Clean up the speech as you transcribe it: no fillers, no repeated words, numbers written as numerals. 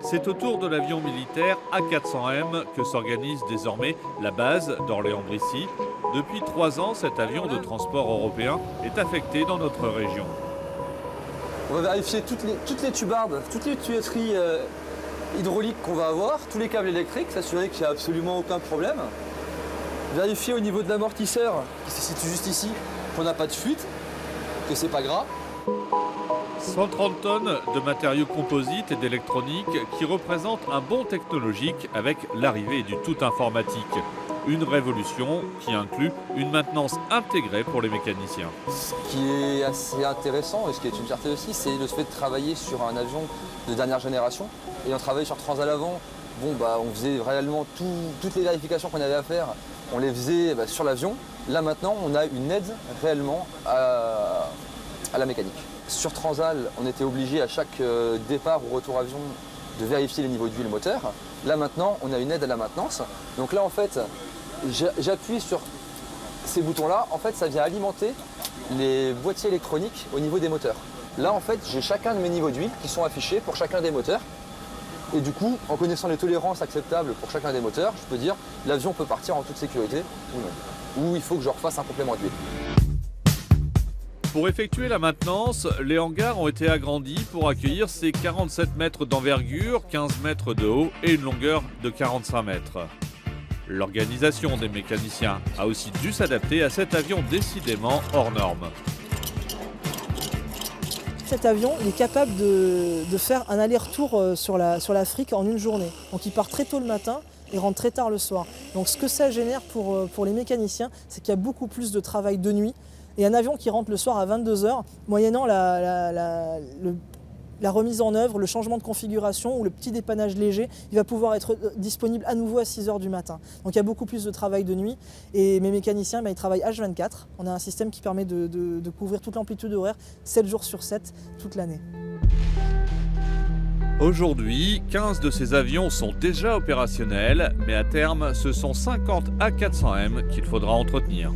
C'est autour de l'avion militaire A400M que s'organise désormais la base d'Orléans-Brissy. Depuis 3 ans, cet avion de transport européen est affecté dans notre région. On va vérifier toutes les tubardes, toutes les tuyauteries hydrauliques qu'on va avoir, tous les câbles électriques, s'assurer qu'il n'y a absolument aucun problème. Vérifier au niveau de l'amortisseur, qui se situe juste ici, qu'on n'a pas de fuite, que c'est pas gras. 130 tonnes de matériaux composites et d'électronique qui représentent un bond technologique avec l'arrivée du tout informatique. Une révolution qui inclut une maintenance intégrée pour les mécaniciens. Ce qui est assez intéressant et ce qui est une fierté aussi, c'est le fait de travailler sur un avion de dernière génération. Et on travaillait sur Transal avant. On faisait réellement toutes les vérifications qu'on avait à faire, on les faisait sur l'avion. Là maintenant, on a une aide réellement à la mécanique. Sur Transal, on était obligé à chaque départ ou retour avion de vérifier les niveaux d'huile moteur. Là maintenant, on a une aide à la maintenance. Donc là en fait, j'appuie sur ces boutons-là. En fait, ça vient alimenter les boîtiers électroniques au niveau des moteurs. Là en fait, j'ai chacun de mes niveaux d'huile qui sont affichés pour chacun des moteurs. Et du coup, en connaissant les tolérances acceptables pour chacun des moteurs, je peux dire l'avion peut partir en toute sécurité ou non. Ou il faut que je refasse un complément d'huile. Pour effectuer la maintenance, les hangars ont été agrandis pour accueillir ces 47 mètres d'envergure, 15 mètres de haut et une longueur de 45 mètres. L'organisation des mécaniciens a aussi dû s'adapter à cet avion décidément hors norme. Cet avion il est capable de faire un aller-retour sur l'Afrique en une journée. Donc il part très tôt le matin et rentre très tard le soir. Donc ce que ça génère pour les mécaniciens, c'est qu'il y a beaucoup plus de travail de nuit. Et un avion qui rentre le soir à 22 h, moyennant la remise en œuvre, le changement de configuration ou le petit dépannage léger, il va pouvoir être disponible à nouveau à 6 h du matin. Donc il y a beaucoup plus de travail de nuit et mes mécaniciens ils travaillent H24. On a un système qui permet de couvrir toute l'amplitude horaire 7 jours sur 7 toute l'année. Aujourd'hui, 15 de ces avions sont déjà opérationnels, mais à terme, ce sont 50 A400M qu'il faudra entretenir.